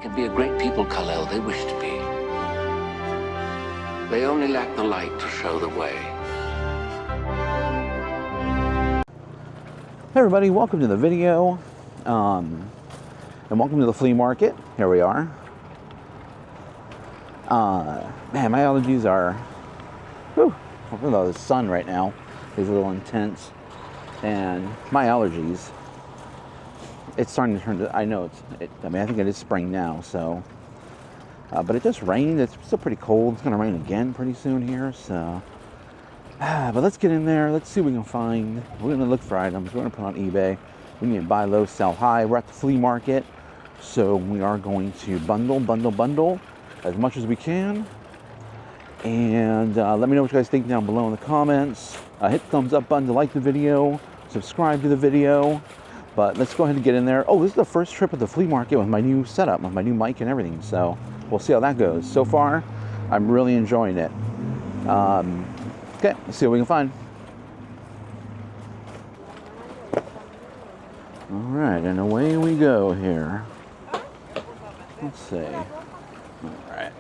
can be a great people, Kal-El, they wish to be. They only lack the light to show the way. Hey everybody, welcome to the video, and welcome to the flea market. Here we are. Man, my allergies are, whew, even though the sun right now is a little intense, and my allergies, it's starting to turn to, I know I think it is spring now, so, but it just rained. It's still pretty cold. It's going to rain again pretty soon here, so, but let's get in there. Let's see what we can find. We're going to look for items. We're going to put on eBay. We need to buy low, sell high. We're at the flea market, so we are going to bundle as much as we can. And let me know what you guys think down below in the comments. Hit the thumbs up button to like the video. Subscribe to the video. But let's go ahead and get in there. Oh, this is the first trip at the flea market with my new setup, with my new mic and everything. So we'll see how that goes. So far, I'm really enjoying it. Okay, let's see what we can find. All right, and away we go here. Let's see. All right.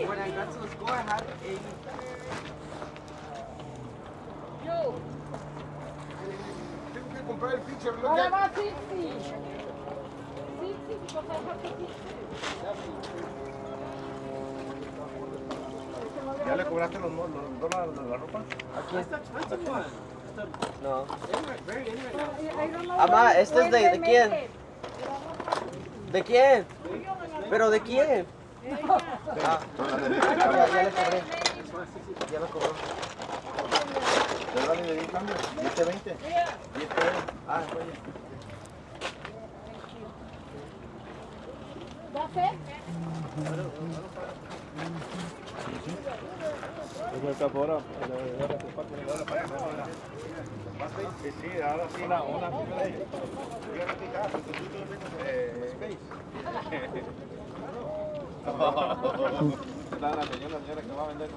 When I got to the school, I had a... Yo! Tengo que comprar el pitcher, look at... Ahora 50. 50 because I have to teach. ¿Ya le cobraste los dólares de la ropa? Aquí. No. Mamá, este es de quién? ¿De quién? ¿Pero de quién? Ah, ya le cobré. Ya lo cobró. ¿Pero vale de 10 cambios? ¿Y este 20? ¿Y este 20? Ah, oye. ¿That's it? Sí, ahora sí, una space. La señora que va a vender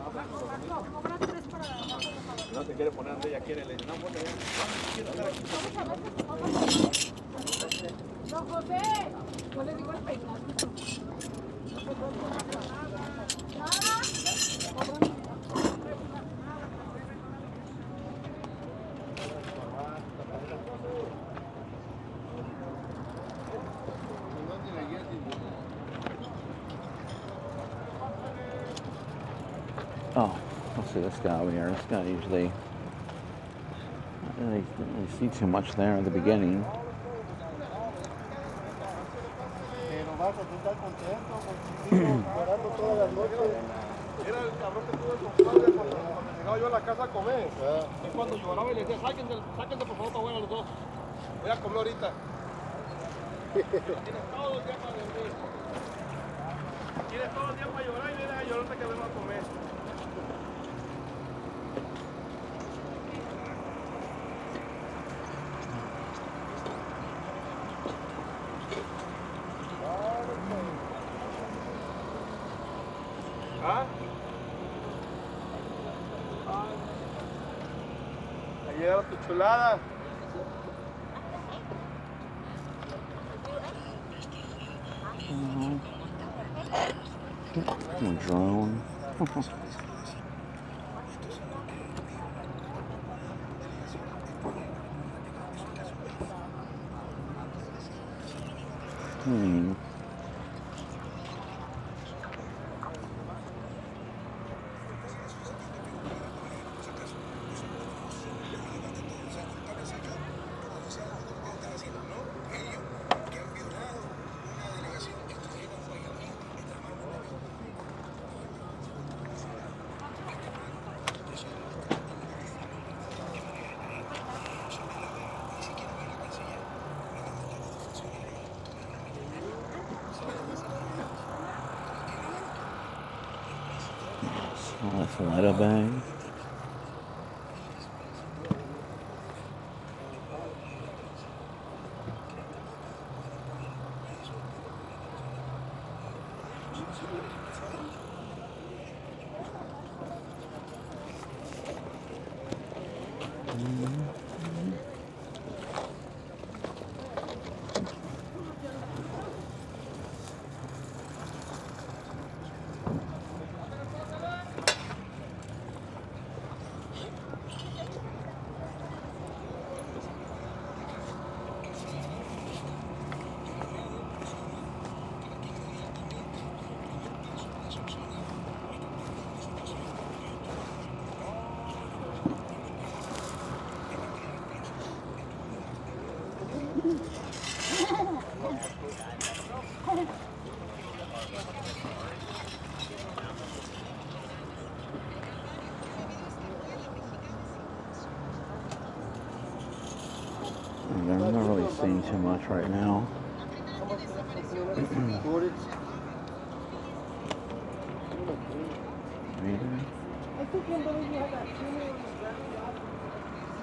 no se quiere poner donde ella quiere, le dice, no, porque quiero estar aquí. Don José, yo le digo el peinado. Oh, let's see this guy over here. This guy usually, I didn't really see too much there at the beginning. Era el cabrón que tuve con padre cuando llegaba yo a la casa a comer. Y cuando lloraba y le decía, sáquense por favor para bueno los dos. Voy a comer ahorita. Tienes todo el día para dormir. Tienes todo el día para llorar y vienes a llorarte que vengo a comer. ¿Ah? Ahí llega tu chulada. Drone. Oh, that's a letter bag. I'm not really seeing too much right now. I still can't believe you had that feeling on the ground.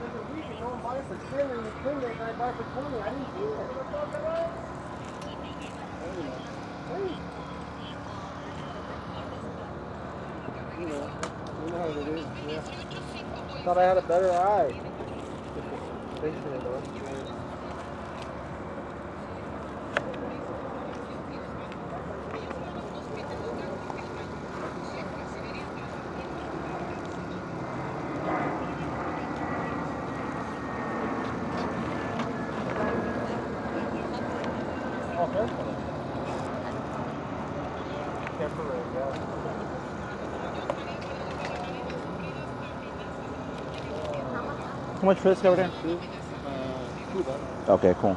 There's a reason no one bought it for 10 and you cleaned it and I bought it for 20. I didn't do it. You know how it is, yeah. Thought I had a better eye. Fixing it though. How much for this over there? Okay, cool.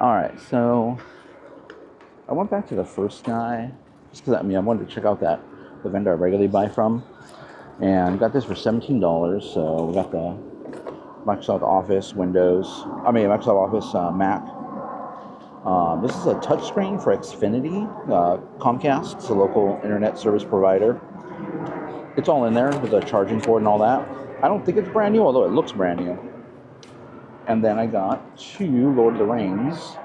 All right, so I went back to the first guy just because I wanted to check out the vendor I regularly buy from, and got this for $17. So we got the Microsoft Office Microsoft Office Mac. This is a touchscreen for Xfinity, Comcast. It's a local internet service provider. It's all in there with a charging port and all that. I don't think it's brand new, although it looks brand new. And then I got two Lord of the Rings.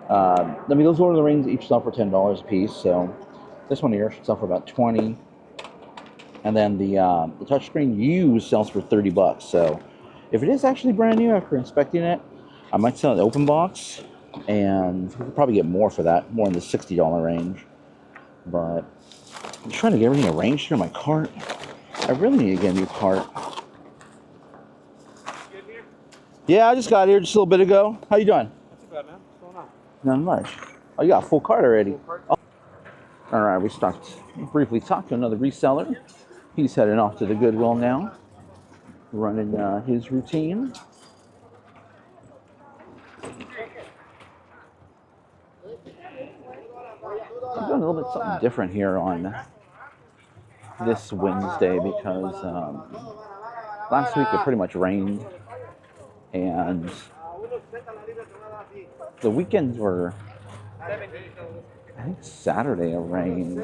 Those Lord of the Rings each sell for $10 a piece. So this one here should sell for about $20. And then the touchscreen used sells for $30. So if it is actually brand new after inspecting it, I might sell an open box, and we could probably get more for that, more in the $60 range. But I'm trying to get everything arranged here in my cart. I really need to get a new cart. Yeah, I just got here just a little bit ago. How you doing? Not too bad, man. What's going on? Not much. Oh, you got a full cart already. Oh. All right, we briefly talked to another reseller. He's heading off to the Goodwill now, running his routine. I'm doing a little bit something different here on this Wednesday because last week it pretty much rained, and the weekends were, I think Saturday it rained.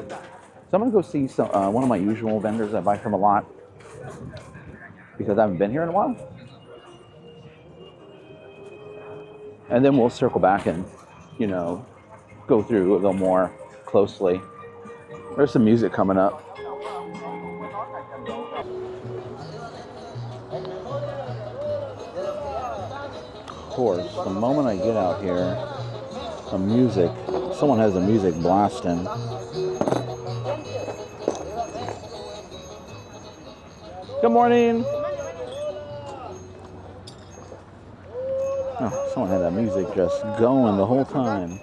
So I'm gonna go see one of my usual vendors I buy from a lot because I haven't been here in a while. And then we'll circle back and, go through a little more closely. There's some music coming up. Of course, the moment I get out here, someone has the music blasting. Good morning. Oh, someone had that music just going the whole time.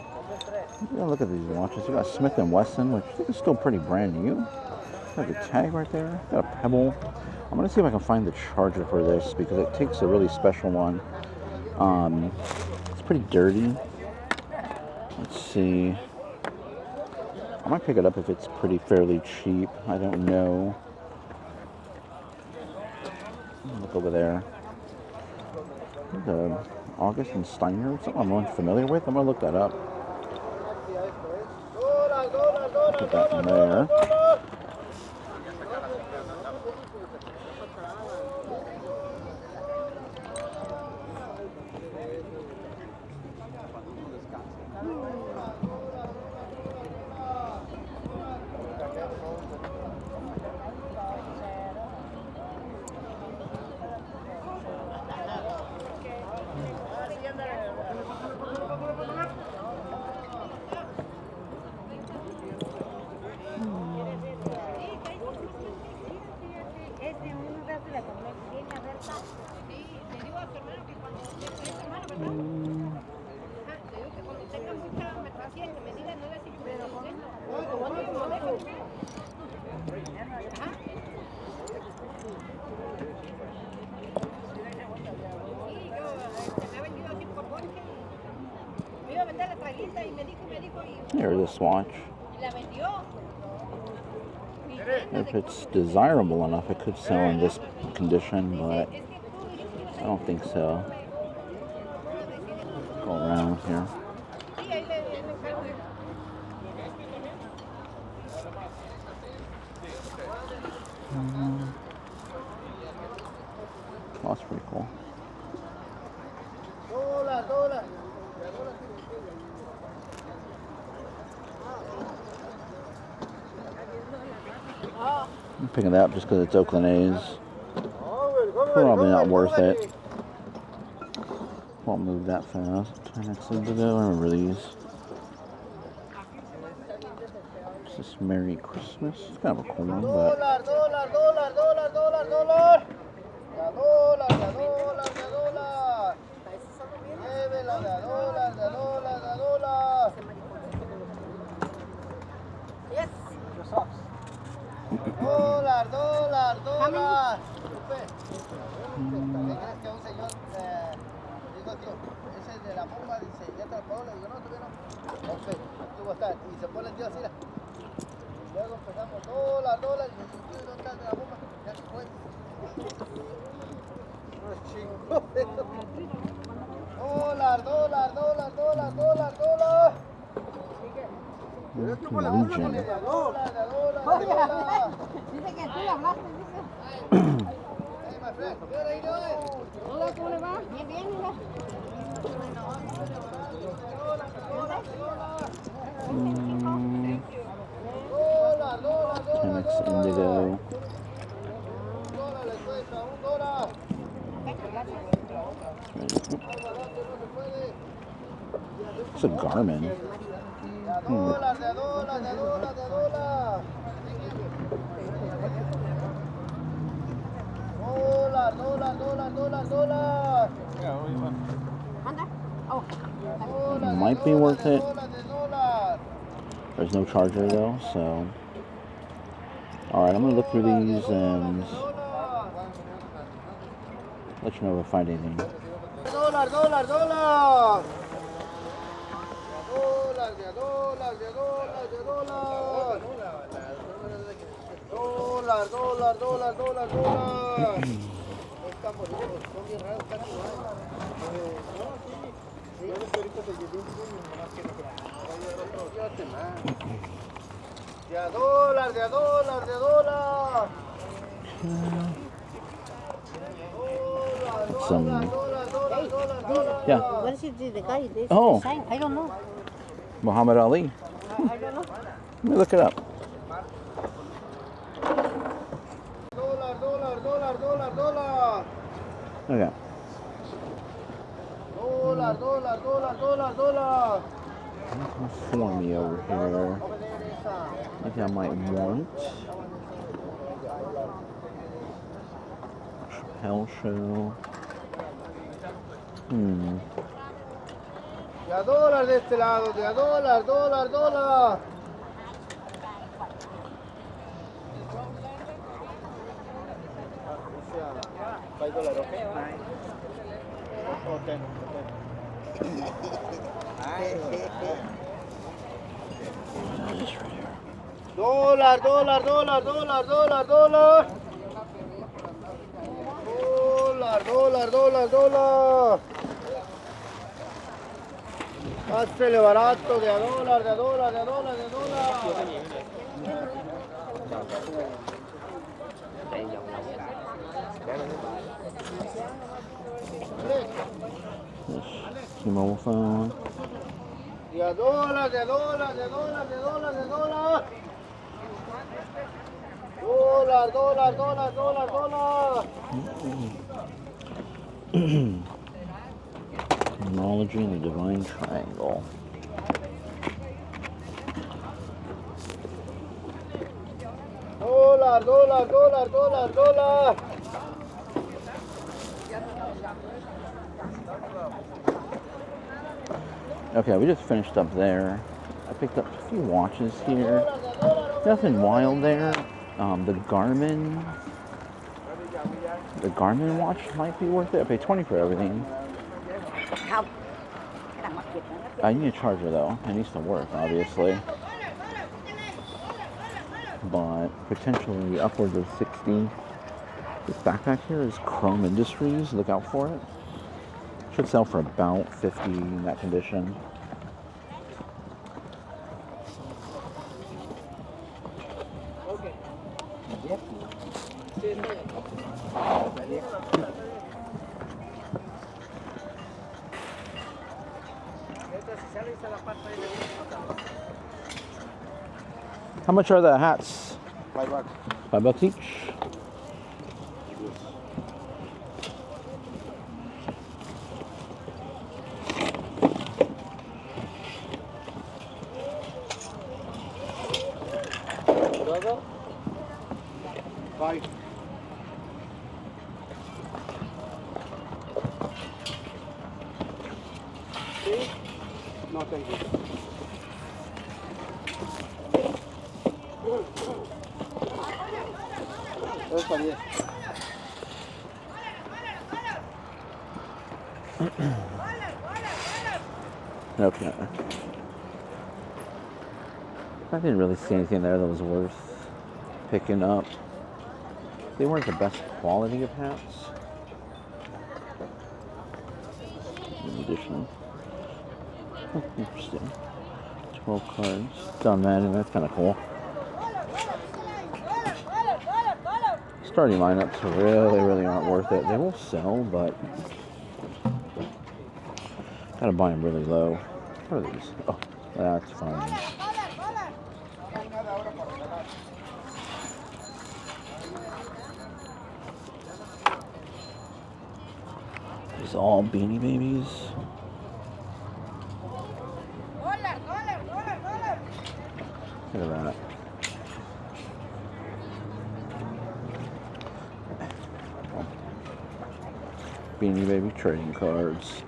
Look at these watches. You got Smith & Wesson, which I think is still pretty brand new. Got the tag right there. Got a Pebble. I'm going to see if I can find the charger for this because it takes a really special one. It's pretty dirty. Let's see. I might pick it up if it's fairly cheap. I don't know. Look over there. The August and Steiner, something I'm familiar with. I'm gonna look that up. Put that in there. There's a swatch. If it's desirable enough, it could sell in this condition, but I don't think so. Go around here. Oh, that's pretty cool. I'm picking that up just because it's Oakland A's. Probably not worth it. Won't move that fast. Next thing to do, I remember these. It's this Merry Christmas. It's kind of a cool one, but. Dólar. ¿Qué crees que un señor dijo, tío, ese de la bomba, dice, ya te lo pagó? Le digo, no, todavía no. Ok, tú vas a estar. Y se pone el tío así. Luego empezamos, dólar. Y dice, tío, ¿dónde está de la bomba? Ya se fue. No es chingo. Dólar. Norwegian. Dice que tú le hablaste, dice. Hey, my friend, good, how you doing? Hola, ¿cómo le va? Bien, mira. Chemex Indigo. It's a Garmin. Dólar. Might be worth it. There's no charger though, so. Alright, I'm gonna look through these and let you know if I find anything. Dólar. Estamos ricos, son bien raros, están igual. Sí, los peritos de Yedin, nomás que no De a dólar. Dólar. Yeah. What is it, the guy? This Oh. sign? I don't know. Muhammad Ali. I don't know. Let me look it up. Dólar. Okay. Dólar. For me over here. I think I might want. Chappelle show. De a dólar de este lado, de a dólar. $5, okay? Or 10. Dólar. dólar. Hazle barato de a dólar. T-Mobile phone. De a dólar. Dólar. Acknowledging the divine triangle. Dólar. Okay, we just finished up there. I picked up a few watches here. Nothing wild there. The Garmin watch might be worth it. I paid $20 for everything. I need a charger though. It needs to work, obviously. But potentially upwards of 60. This backpack here is Chrome Industries. Look out for it. Should sell for about 50 in that condition. How much are the hats? $5. $5 each. $5. No, thank you. Está bien. Okay. I didn't really see anything there that was worth picking up. They weren't the best quality of hats. In addition. Oh, interesting. 12 cards. Done Madden, that's kind of cool. Starting lineups really aren't worth it. They will sell, but gotta buy them really low. What are these? Oh, that's fine. These all Beanie Babies. Look at that. Beanie Baby trading cards.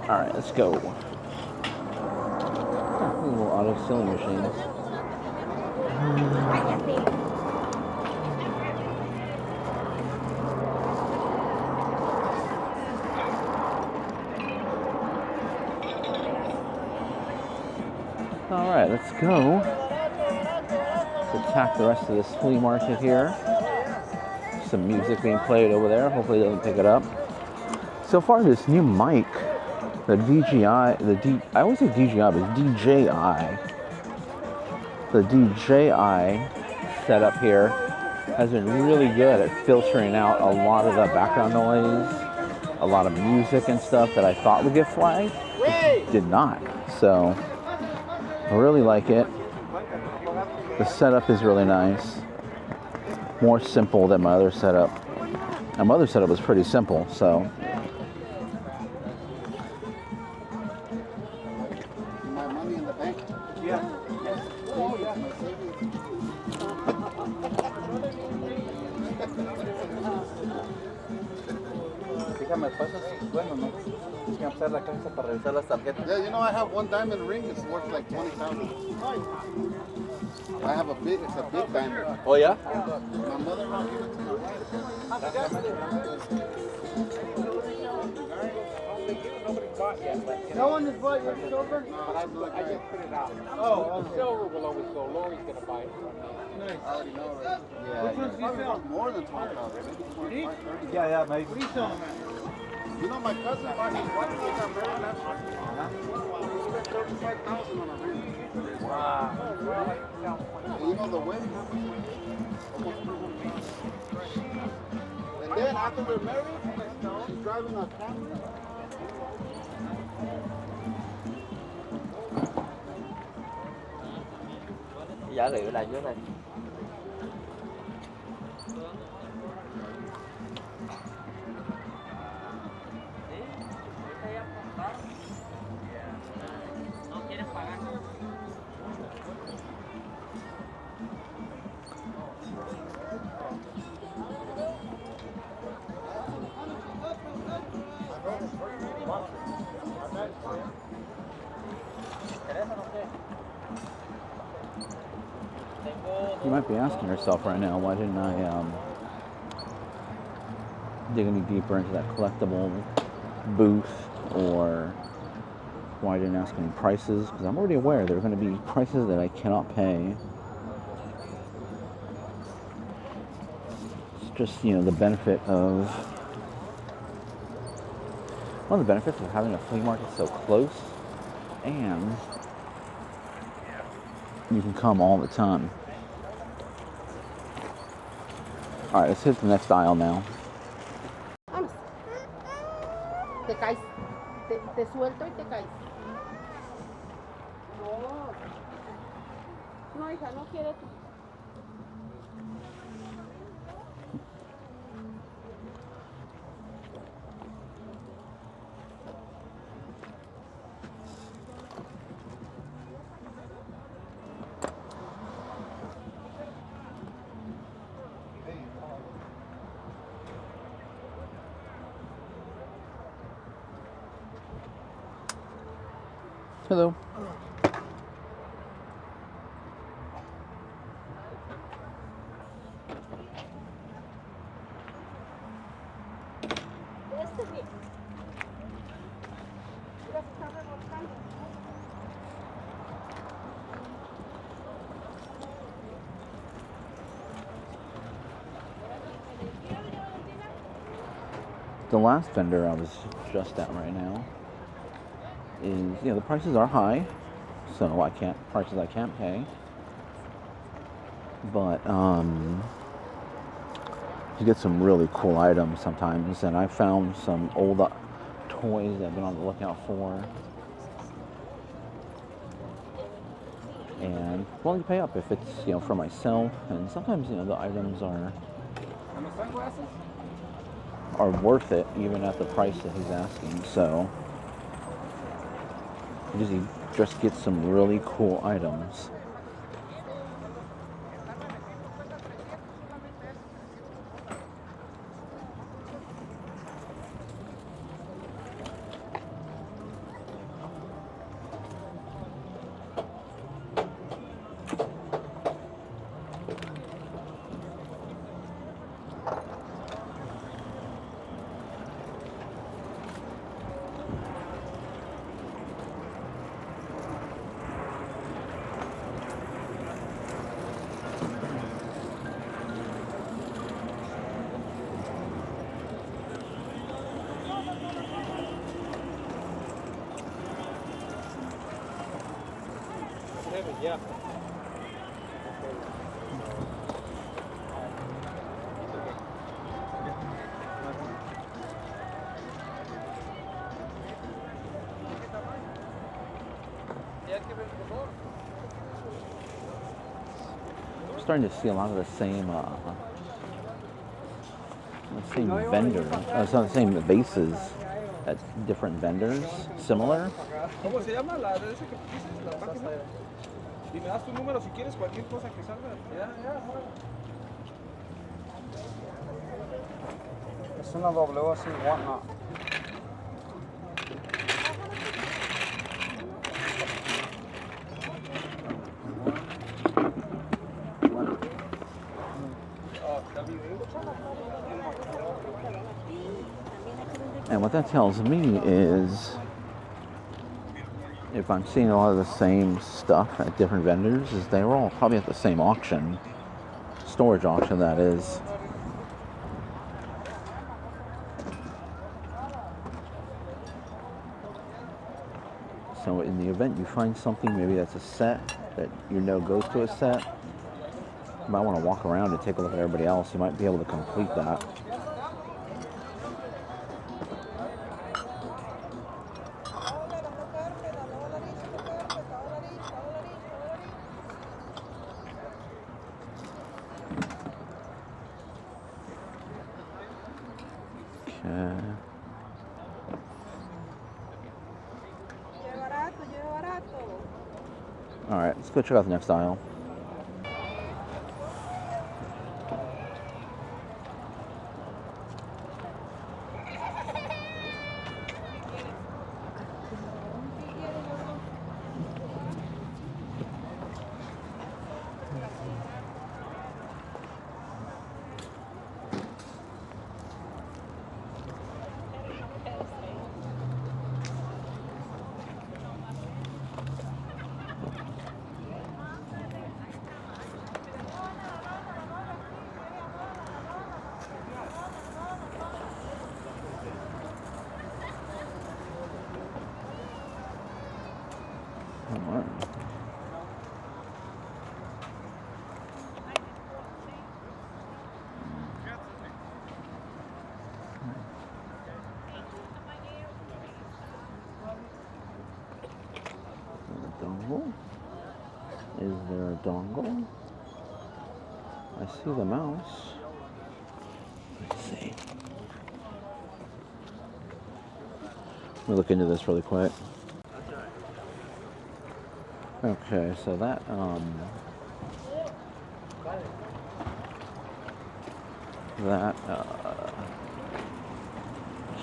All right, let's go. Oh, little auto selling machines. All right, let's go. Let's attack the rest of this flea market here. Some music being played over there. Hopefully it doesn't pick it up. So far, this new mic, the DJI, I always say DJI, but it's DJI. The DJI setup here has been really good at filtering out a lot of the background noise, a lot of music and stuff that I thought would get flagged. It did not. So I really like it. The setup is really nice. More simple than my other setup. And my other setup was pretty simple, so. money in the bank. Yeah. Oh, yeah. My savings. Déjame pasas. Bueno, no. Déjame pasar la caja para revisar las tarjetas. Yeah, you know I have one diamond ring. It's worth like 20,000. I have a big. It's a big diamond. Oh, yeah? My mother-in-law gave it to my wife. No one has bought your silver? I just put it out. Oh, The silver will always go. Lori's gonna buy it from me. I already know, right? Yeah. Which one's probably worth more than 20,000. Maybe 25, 30. Yeah, maybe. You know, my cousin bought his wife when they got married last year. He spent 35,000 on a ring. Wow. And you know the wedding? Almost 200,000. And then after they're married, she's driving a Camry. Giả liệu lại dưới này. You might be asking yourself right now, why didn't I dig any deeper into that collectible booth, or why I didn't ask any prices, because I'm already aware there are going to be prices that I cannot pay. It's just, you know, the benefit of, one of the benefits of having a flea market so close, and you can come all the time. All right, let's hit the next aisle now. Vamos. Te caes. Te suelto y te caes. No. No, hija, no quiere. Hello. Este bien. Mira, se está revolcando. The last vendor I was just at right now is, you know, the prices are high, so prices I can't pay. But you get some really cool items sometimes, and I found some old toys that I've been on the lookout for. And well, you pay up if it's, you know, for myself, and sometimes, you know, the items are worth it even at the price that he's asking. So you just get some really cool items. Yeah. I'm starting to see a lot of the same vendor, some of the same bases at different vendors, similar. ¿Cómo se llama la de ese que dices? La página. Y me das tu número si quieres cualquier cosa que salga. Es una W así, whatnot. And what that tells me is if I'm seeing a lot of the same stuff at different vendors, is they were all probably at the same auction, storage auction that is. So in the event you find something, maybe that's a set that you know goes to a set, you might want to walk around and take a look at everybody else. You might be able to complete that. All right, let's go check out the next aisle. Dongle? Is there a dongle? I see the mouse. Let's see. Let me look into this really quick. Okay, so that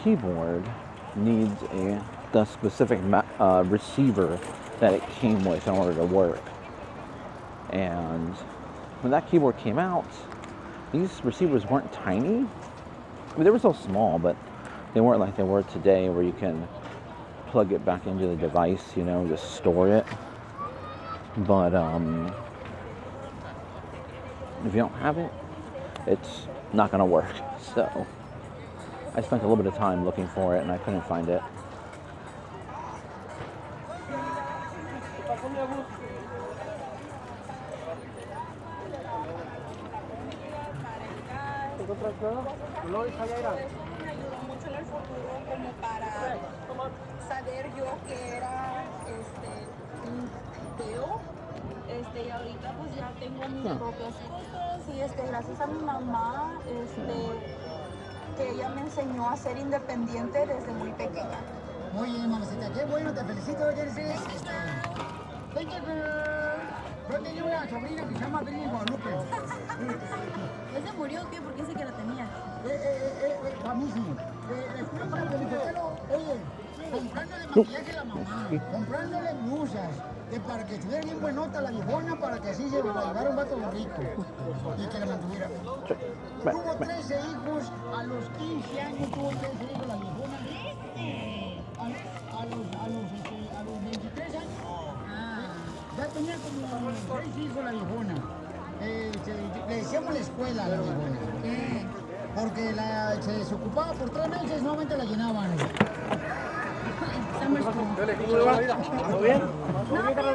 keyboard needs the specific receiver that it came with in order to work. And when that keyboard came out, these receivers weren't tiny. I mean, they were so small, but they weren't like they were today, where you can plug it back into the device, you know, just store it. But if you don't have it, it's not gonna work. So I spent a little bit of time looking for it and I couldn't find it. Me ayudó mucho en el futuro como para saber yo que era video. Y ahorita pues ya tengo mis propias cosas y gracias a mi mamá que ella me enseñó a ser independiente desde muy pequeña. Muy bien, mamacita, qué bueno, te felicito, Jennifer. Thank you, girl. Yo tenía una sobrina que se llama Flea Guadalupe. ¿Ese murió o qué? ¿Por qué sé que la tenía? Famísimo. Estuve para Pelipotelo, oye, comprándole maquillaje a la mamá, comprándole blusas, para que estuviera bien buenota la viejona, para que así se la llevara un vato rico y que la mantuviera. Tuvo 13 hijos, a los 15 años tuvo 13 hijos la viejona. A los 23 años, ya tenía como 6 hijos la viejona. Le decíamos la escuela a la viejona. Porque se desocupaba por 3 meses, nuevamente la llenaban.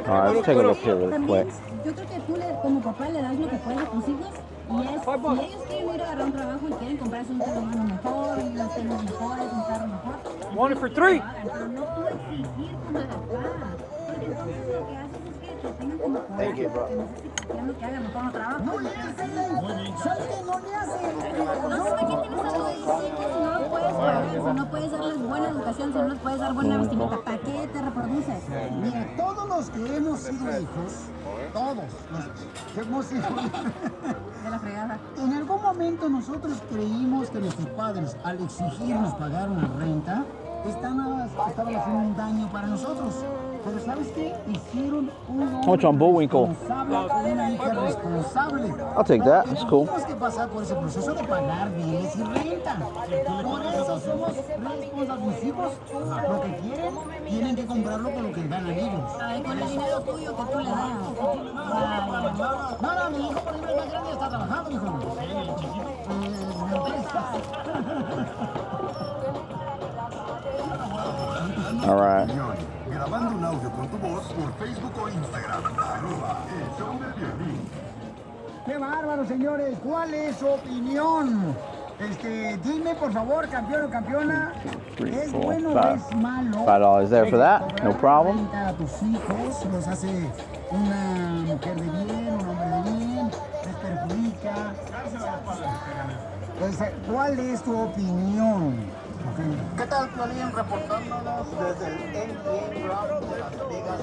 Alright, let's take a look here really quick. Yo creo que tú como papá le das lo que puedes a tus hijos y si ellos quieren ir a agarrar un trabajo y quieren comprarse un teléfono mejor, unos tenis mejores, un carro mejor. Want it for 3. Pero no tú exigir como papá, porque entonces lo que haces es que que tengan como Thank you, bro. que hagan mejor los trabajos. No le hace, ¿sabe qué? No le hace. No, ¿para qué tienes algo de eso? Si no lo puedes pagar, si no puedes darles buena educación, si no les puedes dar buena vestimenta, ¿para qué te reproduces? Mira, todos los que hemos sido hijos, todos los que hemos sido De la fregada. en algún momento nosotros creímos que nuestros padres, al exigirnos pagar una renta, estaban haciendo un daño para nosotros. Pero ¿sabes qué? Hicieron un Mucho en Bullwinkle. responsable, una hija responsable. I'll take that. That's cool. Tenemos que pasar por ese proceso de pagar bienes y renta. Por eso somos responsables. Mis hijos, lo que quieren, tienen que comprarlo con lo que ganan ellos. Ay, con el dinero tuyo que tú le das. No, mi hijo, por ejemplo, el más grande está trabajando, hijo. All right. Grabando un audio con tu voz por Facebook o Instagram. @el show del violín. ¡Qué bárbaro, señores! ¿Cuál es su opinión? Dime, por favor, campeón o campeona, ¿es bueno o es malo? $5 there for that, no problem. A tus hijos los hace una mujer de bien, un hombre de bien, les perjudica. ¿Cuál es tu opinión? ¿Qué tal, Piolín? Reportándonos desde el NBA Ground de Las Vegas,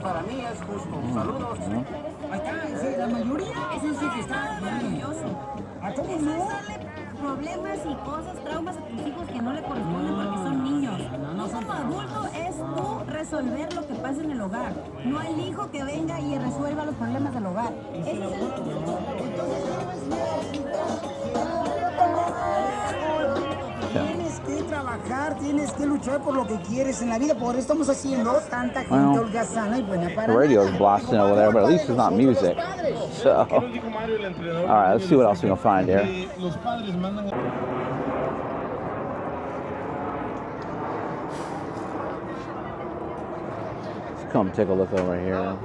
Para mí es justo. Saludos. Ahí está, sí, la mayoría es ese que está Maravilloso. ¿A cómo Eso es no? darle problemas y cosas, traumas a tus hijos que no le corresponden porque son niños. Tú como adulto es tú resolver lo que pasa en el hogar, no el hijo que venga y resuelva los problemas del hogar. Ese es Tienes que trabajar, tienes que luchar por lo que quieres en la vida. Por eso estamos haciendo tanta gente Well, holgazana y buena para The radio's blasting over there, but at least it's not music. So, all right, let's see what else we can find here. Los padres mandan. Let's come take a look over here.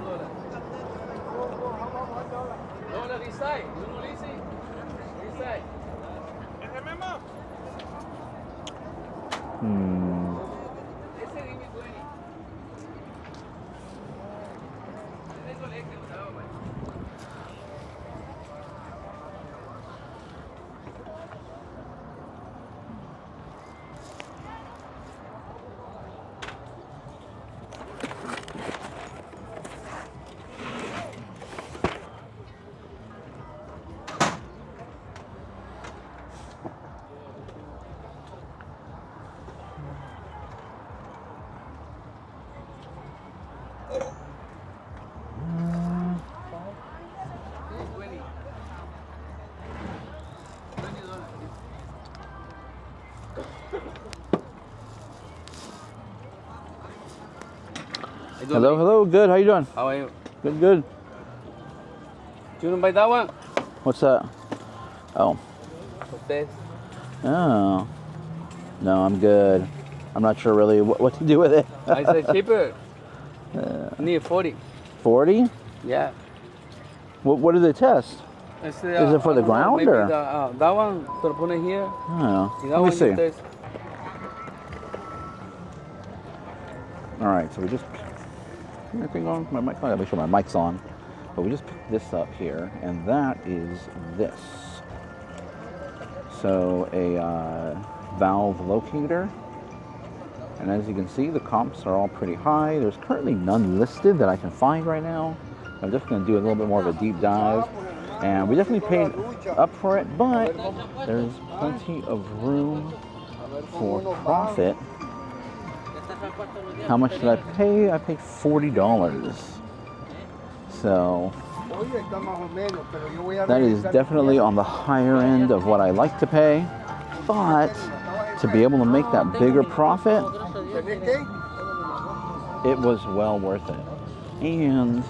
Hello, hello, good, how you doing? How are you? Good, good. You don't buy that one? What's that? Oh, This. oh. No, I'm good. I'm not sure really what to do with it. I said cheaper. I need 40. 40? Yeah. What do they test? Is Is it for the ground maybe or? that one, to put it here. Oh, Y that let me one see. you test. All right, so we just, anything on? My mic, I gotta make sure my mic's on. But we just picked this up here, and that is this. So a valve locator. And as you can see, the comps are all pretty high. There's currently none listed that I can find right now. I'm just gonna do a little bit more of a deep dive. And we definitely paid up for it, but there's plenty of room for profit. How much did I pay? I paid $40. So that is definitely on the higher end of what I like to pay, but to be able to make that bigger profit, it was well worth it. And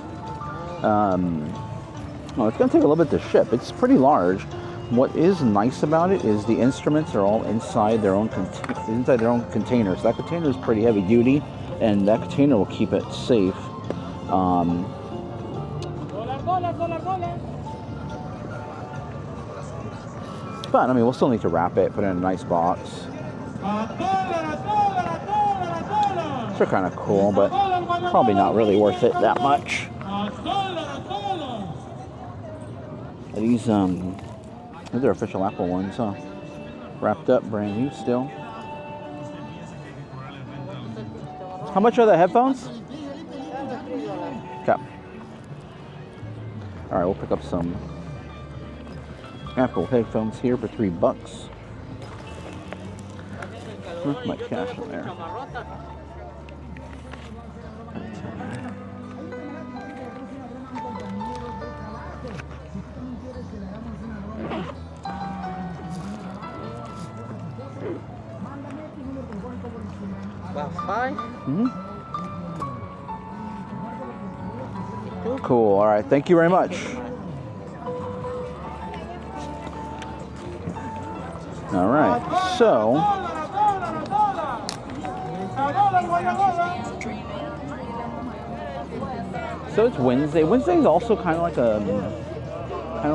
well, it's going to take a little bit to ship. It's pretty large, what is nice about it is the instruments are all inside their own containers. That container is pretty heavy duty, and that container will keep it safe. But I mean, we'll still need to wrap it, put it in a nice box. They're kind of cool, but probably not really worth it that much. These are official Apple ones, huh? Wrapped up, brand new still. How much are the headphones? Okay. All right, we'll pick up some Apple headphones here for $3. My cash in there. About 5? Cool. All right. Thank you very much. All right. So it's Wednesday. Wednesday is also kind of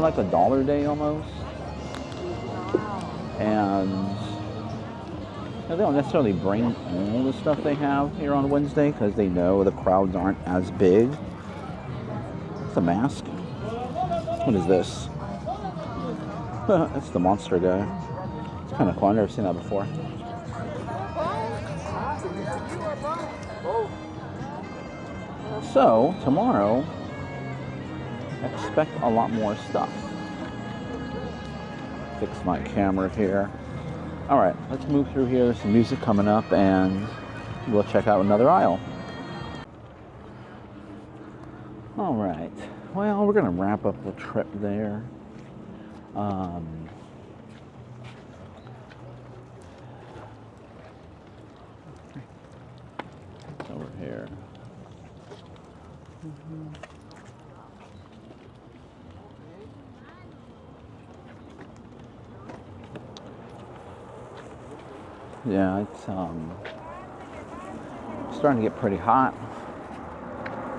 like a dollar day almost. And they don't necessarily bring all the stuff they have here on Wednesday because they know the crowds aren't as big. It's a mask. What is this? It's the monster guy. It's kind of cool. I've never seen that before. So, tomorrow, expect a lot more stuff. Fix my camera here. Alright, let's move through here. There's some music coming up, and we'll check out another aisle. Alright, well, we're going to wrap up the trip there. It's over here. Yeah, it's starting to get pretty hot,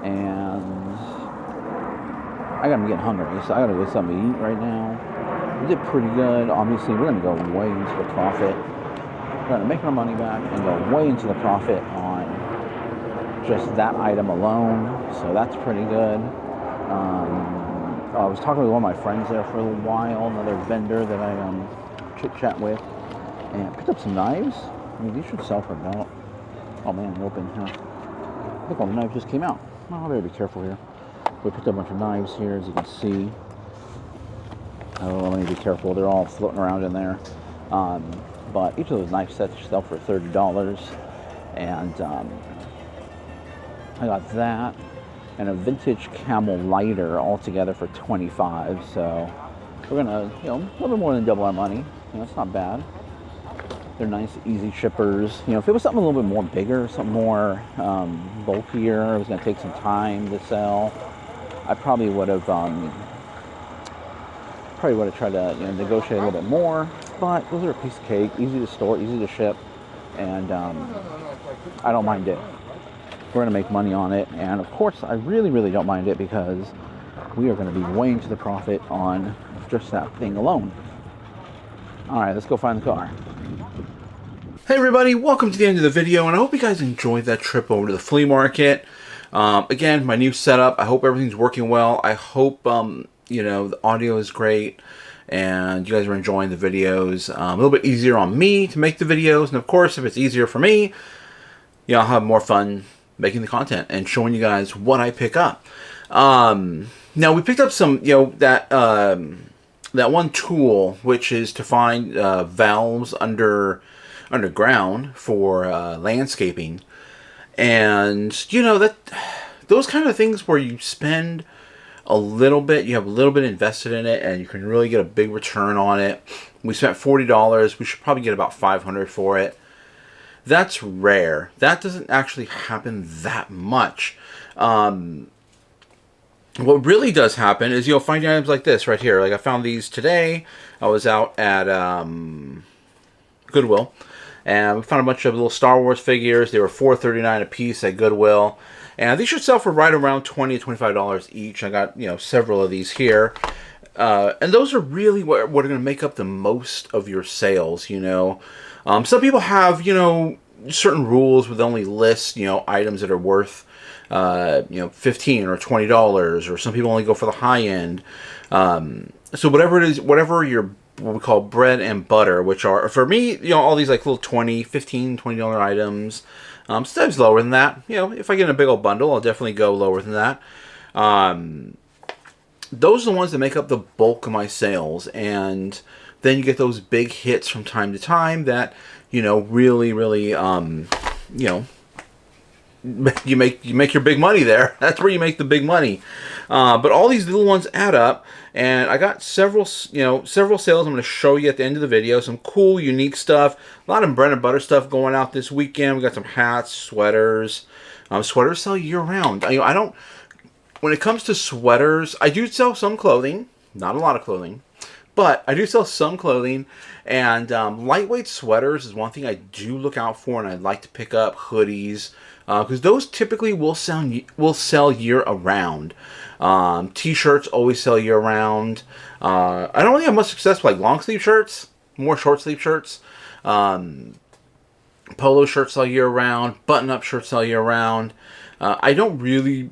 and I'm getting hungry, so I gotta go get something to eat right now. We did pretty good. Obviously, we're gonna go way into the profit. We're gonna make our money back and go way into the profit on just that item alone, so that's pretty good. I was talking with one of my friends there for a little while, another vendor that I chit-chat with, and picked up some knives. I mean, these should sell for about, oh man, they're open here. I think all the knives just came out. Oh, I better be careful here. We picked up a bunch of knives here, as you can see. Oh, let me be careful, they're all floating around in there. But each of those knife sets sell for $30, and I got that and a vintage camel lighter all together for $25. So we're gonna, a little bit more than double our money. That's not bad. They're nice, easy shippers. If it was something a little bit more bigger, something more bulkier, it was gonna take some time to sell, I probably would have tried to negotiate a little bit more. But those are a piece of cake, easy to store, easy to ship, and I don't mind it. We're gonna make money on it, and of course I really, really don't mind it because we are gonna be way into the profit on just that thing alone. All right, let's go find the car. Hey everybody, welcome to the end of the video, and I hope you guys enjoyed that trip over to the flea market. Again, my new setup, I hope everything's working well. I hope, the audio is great and you guys are enjoying the videos. A little bit easier on me to make the videos, and of course, if it's easier for me, I'll have more fun making the content and showing you guys what I pick up. Now, we picked up some, that one tool, which is to find valves underground for landscaping. And, those kind of things where you spend a little bit, you have a little bit invested in it, and you can really get a big return on it. We spent $40. We should probably get about $500 for it. That's rare. That doesn't actually happen that much. what really does happen is you'll find items like this right here. Like I found these today. I was out at Goodwill, and we found a bunch of little Star Wars figures. They were $4.39 a piece at Goodwill, and these should sell for right around $20 to $25 each. I got several of these here, and those are really what are going to make up the most of your sales. Some people have certain rules with only list items that are worth $15 or $20, or some people only go for the high end. So whatever it is, whatever your what we call bread and butter, which are for me, all these like little $15, $20 items. Sometimes lower than that. If I get in a big old bundle, I'll definitely go lower than that. Those are the ones that make up the bulk of my sales, and then you get those big hits from time to time that really you make your big money there. That's where you make the big money. But all these little ones add up, and I got several sales I'm going to show you at the end of the video. Some cool, unique stuff. A lot of bread and butter stuff going out this weekend. We got some hats, sweaters. Sweaters sell year round. I don't. When it comes to sweaters, I do sell some clothing. Not a lot of clothing, but I do sell some clothing. And lightweight sweaters is one thing I do look out for, and I'd like to pick up hoodies. Because those typically will sell year around. T-shirts always sell year round. I don't really have much success with like long sleeve shirts, more short sleeve shirts. Polo shirts sell year round. Button up shirts sell year round. I don't really,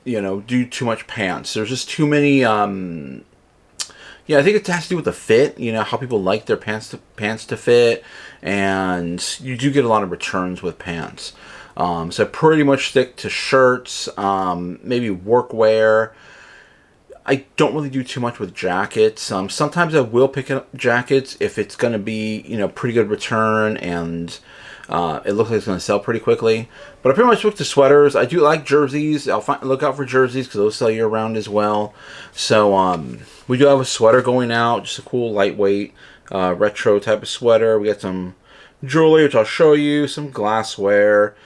do too much pants. There's just too many. I think it has to do with the fit. How people like their pants to fit, and you do get a lot of returns with pants. So I pretty much stick to shirts, maybe workwear. I don't really do too much with jackets. Sometimes I will pick up jackets if it's going to be, pretty good return and it looks like it's going to sell pretty quickly. But I pretty much look to sweaters. I do like jerseys. I'll look out for jerseys because those sell year round as well. So we do have a sweater going out, just a cool lightweight retro type of sweater. We got some jewelry, which I'll show you, some glassware.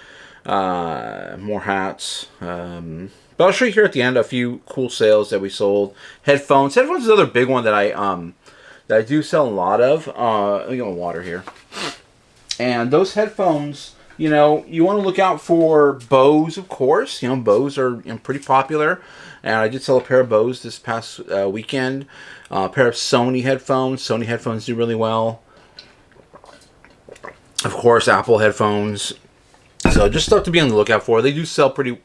More hats. But I'll show you here at the end a few cool sales that we sold. Headphones. Headphones is another big one that I do sell a lot of. Let me get my water here. And those headphones, you want to look out for Bose, of course. Bose are pretty popular. And I did sell a pair of Bose this past weekend. A pair of Sony headphones. Sony headphones do really well. Of course, Apple headphones. So just stuff to be on the lookout for. They do sell pretty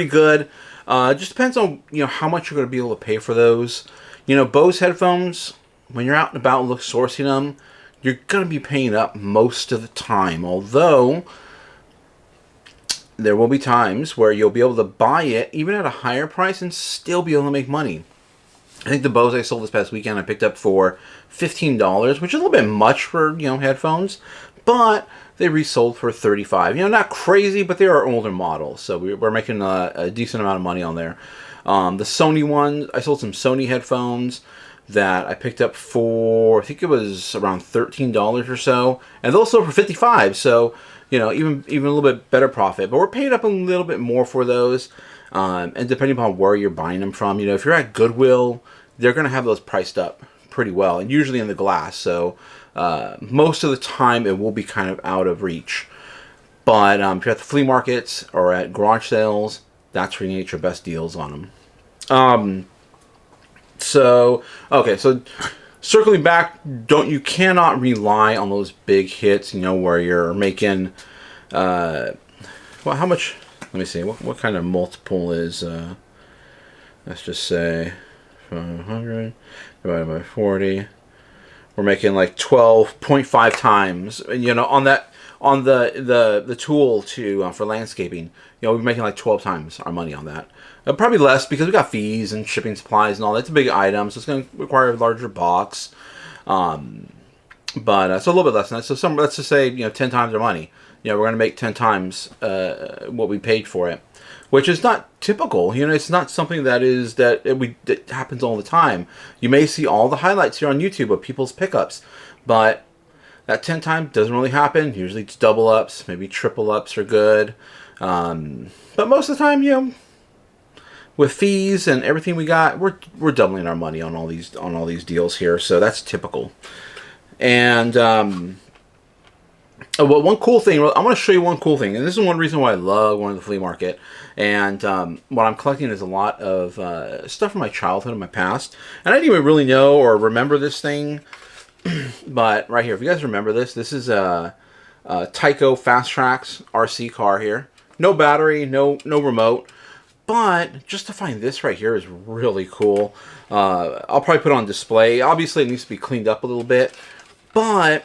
good. Just depends on how much you're going to be able to pay for those. Bose headphones, when you're out and about sourcing them, you're going to be paying up most of the time. Although there will be times where you'll be able to buy it even at a higher price and still be able to make money. I think the Bose I sold this past weekend I picked up for $15, which is a little bit much for headphones, but they resold for $35. Not crazy, but they are older models, so we're making a decent amount of money on there. The Sony ones, I sold some Sony headphones that I picked up for, I think it was around $13 or so, and those sold for $55. So even a little bit better profit. But we're paying up a little bit more for those, and depending upon where you're buying them from. If you're at Goodwill, they're going to have those priced up pretty well, and usually in the glass. So most of the time it will be kind of out of reach. But if you're at the flea markets or at garage sales, that's where you get your best deals on them. So circling back, you cannot rely on those big hits, where you're making how much, let me see, what kind of multiple is let's just say 500 divided by 40. We're making like 12.5 times, on the tool for landscaping. We're making like 12 times our money on that. Probably less because we got fees and shipping supplies and all. That's a big item, so it's going to require a larger box. But so a little bit less than that. So let's just say 10 times our money. We're going to make 10 times what we paid for it, which is not typical. It's not something that happens all the time. You may see all the highlights here on YouTube of people's pickups, but that 10 times doesn't really happen. Usually it's double ups, maybe triple ups are good. But most of the time, with fees and everything we got, we're doubling our money on all these deals here. So that's typical. And well, one cool thing, I want to show you one cool thing, and this is one reason why I love going to the flea market. And what I'm collecting is a lot of stuff from my childhood and my past. And I didn't even really know or remember this thing, but right here, if you guys remember this, this is a Tyco Fast Tracks RC car here. No battery, no remote. But just to find this right here is really cool. I'll probably put it on display. Obviously, it needs to be cleaned up a little bit. But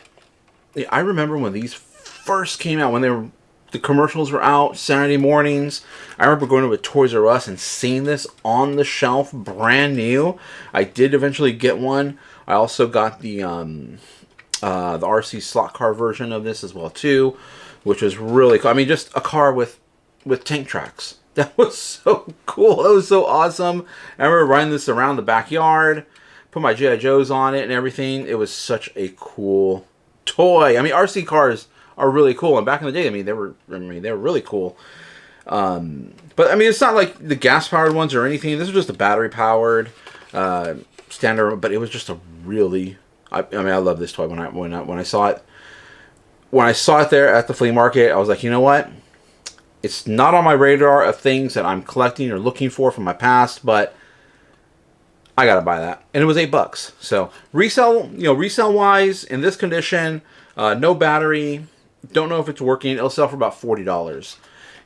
yeah, I remember when these first came out, when the commercials were out Saturday mornings. I remember going to a Toys R Us and seeing this on the shelf, brand new. I did eventually get one. I also got the RC slot car version of this as well too, which was really cool. I mean, just a car with tank tracks. That was so cool. That was so awesome. I remember riding this around the backyard, put my G.I. Joes on it and everything. It was such a cool toy. I mean, RC cars are really cool. And back in the day, they were really cool. But I mean, it's not like the gas-powered ones or anything. This is just a battery-powered standard. But it was just a really. I mean, I love this toy. When I saw it, there at the flea market, I was like, you know what? It's not on my radar of things that I'm collecting or looking for from my past, but I gotta buy that, and it was $8. So resell wise, in this condition, no battery, don't know if it's working. It'll sell for about $40.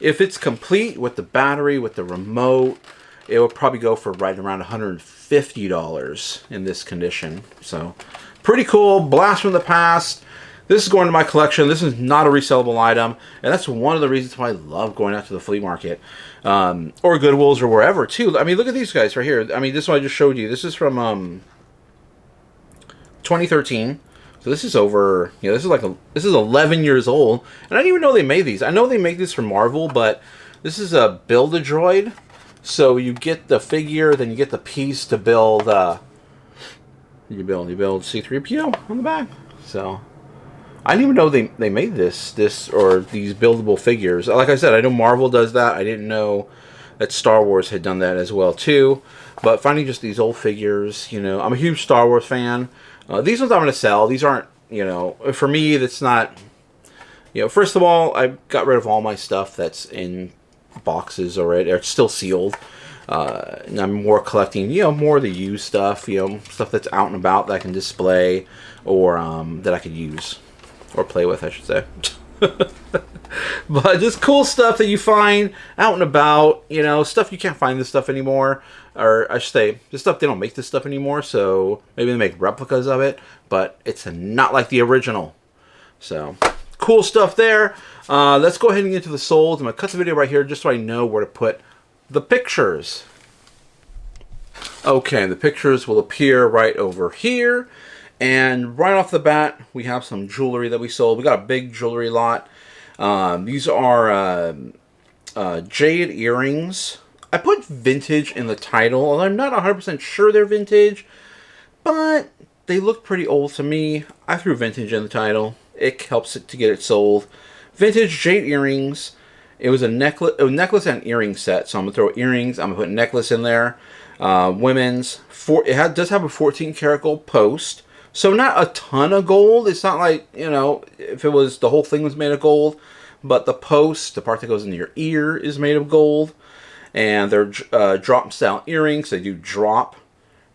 If it's complete with the battery, with the remote, it will probably go for right around $150 in this condition. So pretty cool, blast from the past. This is going to my collection. This is not a resellable item, and that's one of the reasons why I love going out to the flea market, or Goodwills or wherever too. I mean, look at these guys right here. I mean, this one I just showed you. This is from 2013. So this is over. This is 11 years old, and I didn't even know they made these. I know they make this for Marvel, but this is a Build-A-Droid. So you get the figure, then you get the piece to build. You build C-3PO on the back. So. I didn't even know they made this or these buildable figures. Like I said, I know Marvel does that. I didn't know that Star Wars had done that as well too. But finding just these old figures, I'm a huge Star Wars fan. These ones I'm going to sell. These aren't, for me, that's not, first of all, I got rid of all my stuff that's in boxes already. It's still sealed. And I'm more collecting, more of the used stuff, stuff that's out and about that I can display or that I could use. Or play with, I should say. But just cool stuff that you find out and about. Stuff you can't find this stuff anymore. Or I should say, this stuff, they don't make this stuff anymore. So maybe they make replicas of it. But it's not like the original. So, cool stuff there. Let's go ahead and get to the solds. I'm going to cut the video right here just so I know where to put the pictures. Okay, the pictures will appear right over here. And right off the bat, we have some jewelry that we sold. We got a big jewelry lot. These are jade earrings. I put vintage in the title, and I'm not 100% sure they're vintage, but they look pretty old to me. I threw vintage in the title. It helps it to get it sold. Vintage jade earrings. It was a necklace and earring set, so I'm going to throw earrings. I'm going to put necklace in there. Women's. Does have a 14 karat gold post. So not a ton of gold. It's not like, if it was, the whole thing was made of gold. But the post, the part that goes into your ear, is made of gold. And they're drop style earrings. They do drop.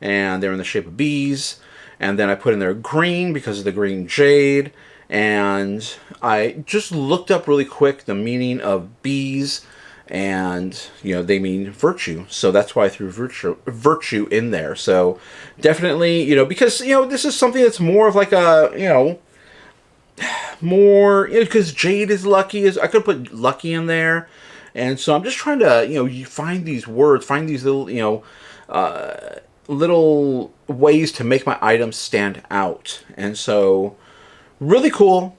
And they're in the shape of bees. And then I put in there green because of the green jade. And I just looked up really quick the meaning of bees. And, they mean virtue. So that's why I threw virtue in there. So definitely, because, this is something that's more of like a, more, because jade is lucky. I could put lucky in there. And so I'm just trying to, you find these words, find these little, little ways to make my items stand out. And so, really cool.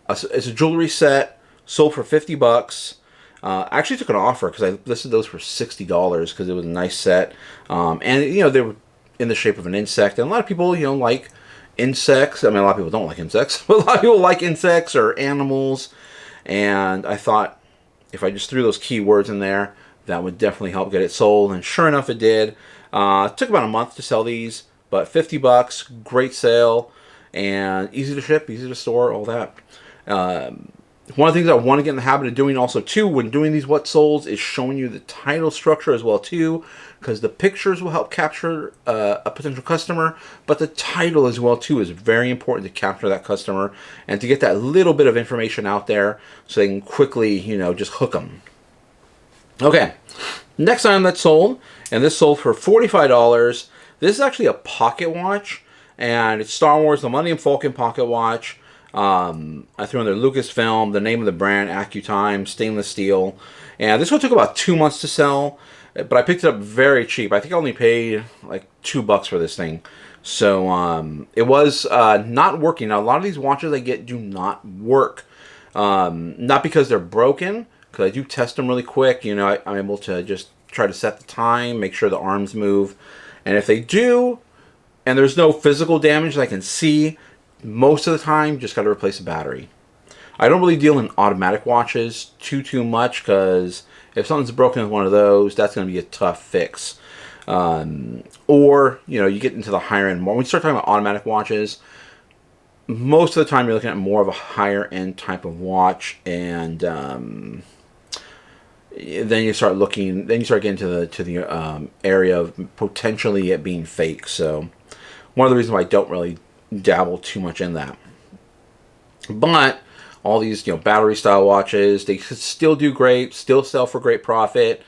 It's a jewelry set, sold for $50. I actually took an offer because I listed those for $60 because it was a nice set. And, they were in the shape of an insect. And a lot of people, like insects. I mean, a lot of people don't like insects. But a lot of people like insects or animals. And I thought if I just threw those keywords in there, that would definitely help get it sold. And sure enough, it did. It took about a month to sell these, but $50, great sale, and easy to ship, easy to store, all that. One of the things I want to get in the habit of doing also too when doing these what solds is showing you the title structure as well too, because the pictures will help capture a potential customer, but the title as well too is very important to capture that customer and to get that little bit of information out there so they can quickly, you know, just hook them. Okay, next item that's sold, and this sold for $45. This is actually a pocket watch, and it's Star Wars, the Millennium Falcon pocket watch. I threw in there Lucasfilm, the name of the brand, AccuTime, stainless steel. And this one took about 2 months to sell, but I picked it up very cheap. I think I only paid like $2 for this thing. So it was not working. Now, a lot of these watches I get do not work. Not because they're broken, because I do test them really quick. You know, I'm able to just try to set the time, make sure the arms move. And if they do, and there's no physical damage that I can see, most of the time, just got to replace the battery. I don't really deal in automatic watches too much, because if something's broken with one of those, that's going to be a tough fix. Or, you know, you get into the higher end more. When you start talking about automatic watches, most of the time you're looking at more of a higher end type of watch, and then you start looking, then you start getting to the area of potentially it being fake. So one of the reasons why I don't really dabble too much in that. But all these, you know, battery style watches, they still do great, still sell for great profit.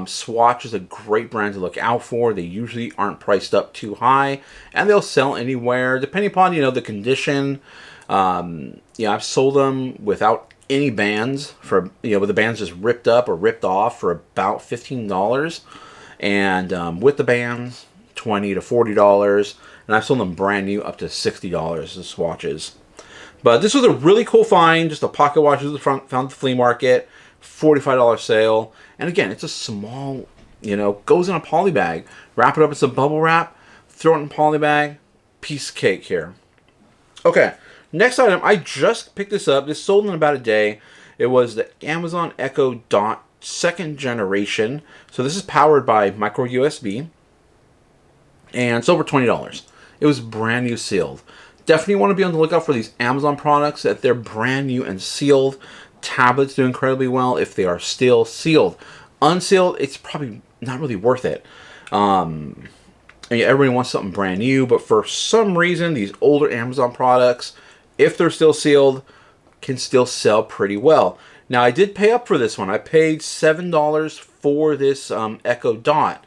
Swatch is a great brand to look out for. They usually aren't priced up too high, and they'll sell anywhere depending upon, you know, the condition. Yeah, I've sold them without any bands, for, you know, with the bands just ripped up or ripped off, for about $15, and with the bands, $20 to $40. And I've sold them brand new up to $60 as swatches. But this was a really cool find, just a pocket watch at the front, found at the flea market, $45 sale. And again, it's a small, you know, goes in a poly bag. Wrap it up in some bubble wrap, throw it in a poly bag, piece of cake here. Okay, next item, I just picked this up. This sold in about a day. It was the Amazon Echo Dot 2nd generation. So this is powered by micro USB. And it's over $20. It was brand new sealed. Definitely want to be on the lookout for these Amazon products that they're brand new and sealed. Tablets do incredibly well if they are still sealed. Unsealed, it's probably not really worth it. And everybody wants something brand new, but for some reason, these older Amazon products, if they're still sealed, can still sell pretty well. Now, I did pay up for this one. I paid $7 for this Echo Dot.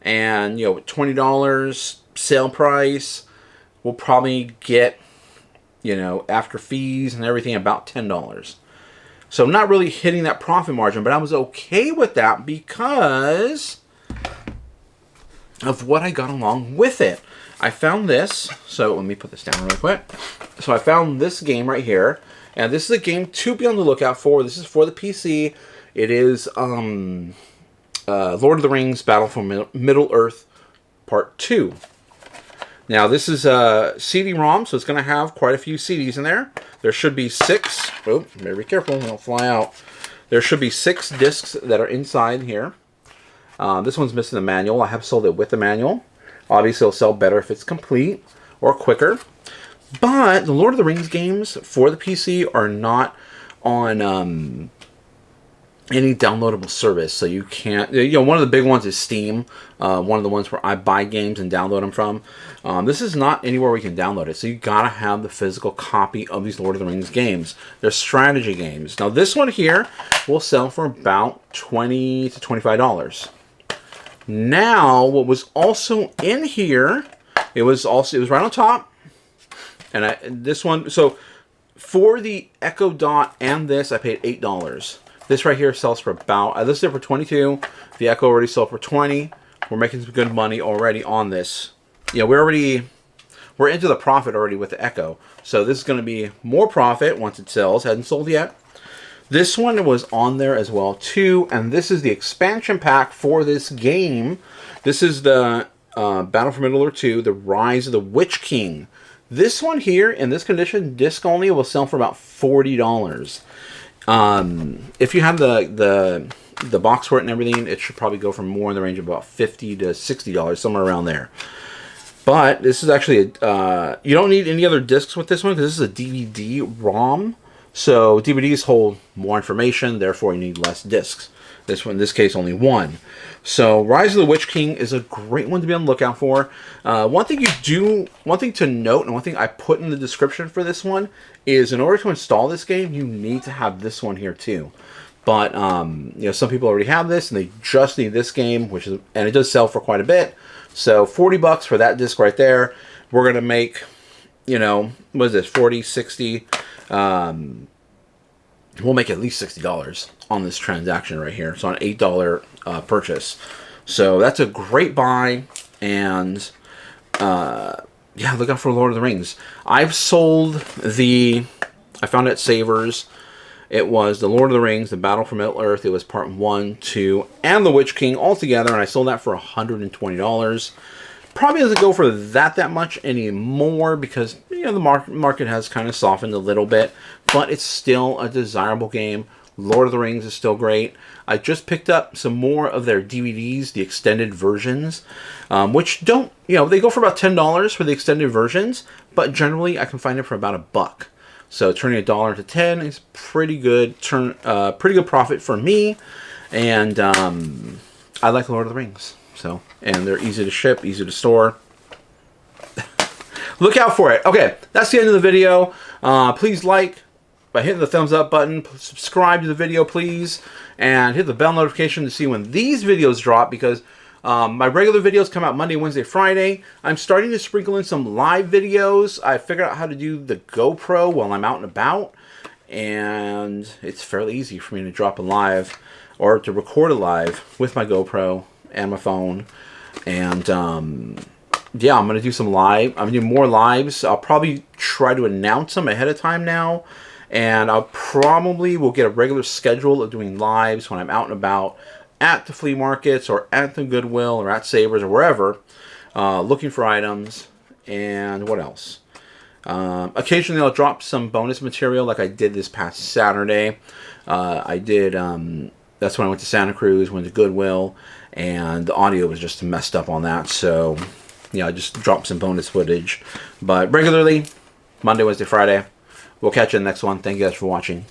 And, you know, $20 sale price, we'll probably get, you know, after fees and everything, about $10. So not really hitting that profit margin, but I was okay with that because of what I got along with it. I found this, so let me put this down really quick. So I found this game right here, and this is a game to be on the lookout for. This is for the PC. It is Lord of the Rings Battle for Middle-earth Part 2. Now, this is a CD-ROM, so it's going to have quite a few CDs in there. There should be 6. Oh, better be careful, they'll fly out. There should be 6 discs that are inside here. This one's missing the manual. I have sold it with the manual. Obviously, it'll sell better if it's complete or quicker. But the Lord of the Rings games for the PC are not on any downloadable service, so you can't, you know, one of the big ones is Steam, one of the ones where I buy games and download them from. This is not anywhere we can download it, so you gotta have the physical copy of these Lord of the Rings games. They're strategy games. Now this one here will sell for about $20 to $25. Now, what was also in here, it was right on top, and this one, so for the Echo Dot and this, I paid $8. This right here sells for about, I listed it for $22. The Echo already sold for $20. We're making some good money already on this. You know, we're into the profit already with the Echo. So this is going to be more profit once it sells. Hadn't sold yet. This one was on there as well too, and this is the expansion pack for this game. This is the Battle for Middle-earth 2, The Rise of the Witch King. This one here, in this condition, disc only, will sell for about $40. If you have the the box for it and everything, it should probably go for more in the range of about $50 to $60, somewhere around there. But this is actually you don't need any other discs with this one because this is a DVD-ROM. So DVDs hold more information, therefore you need less discs. This one, in this case, only one. So Rise of the Witch King is a great one to be on the lookout for. One thing to note, and one thing I put in the description for this one is, in order to install this game, you need to have this one here too. But you know, some people already have this, and they just need this game, and it does sell for quite a bit. So $40 for that disc right there. We're gonna make, you know, what is this, 40, 60? We'll make at least $60 on this transaction right here. So on an $8 purchase. So that's a great buy. And yeah, look out for Lord of the Rings. I've sold I found it at Savers. It was the Lord of the Rings, the Battle for Middle Earth. It was part 1, 2, and the Witch King all together, and I sold that for $120. Probably doesn't go for that much anymore because, you know, the market has kind of softened a little bit, but it's still a desirable game. Lord of the Rings is still great. I just picked up some more of their DVDs, the extended versions, which don't, you know, they go for about $10 for the extended versions, but generally I can find it for about $1. So turning $1 to 10 is pretty good. Pretty good profit for me, and I like Lord of the Rings. So, and they're easy to ship, easy to store. Look out for it. Okay, that's the end of the video. Please like by hitting the thumbs up button. Subscribe to the video, please, and hit the bell notification to see when these videos drop, because my regular videos come out Monday, Wednesday, Friday. I'm starting to sprinkle in some live videos. I figured out how to do the GoPro while I'm out and about, and it's fairly easy for me to drop a live or to record a live with my GoPro and my phone. And yeah, I'm going to do some live. I'm going to do more lives. I'll probably try to announce them ahead of time now. And I'll probably will get a regular schedule of doing lives when I'm out and about at the flea markets or at the Goodwill or at Savers or wherever, looking for items. And what else? Occasionally I'll drop some bonus material like I did this past Saturday. I did, that's when I went to Santa Cruz, went to Goodwill, and the audio was just messed up on that. So, yeah, I just dropped some bonus footage. But regularly, Monday, Wednesday, Friday. We'll catch you in the next one. Thank you guys for watching.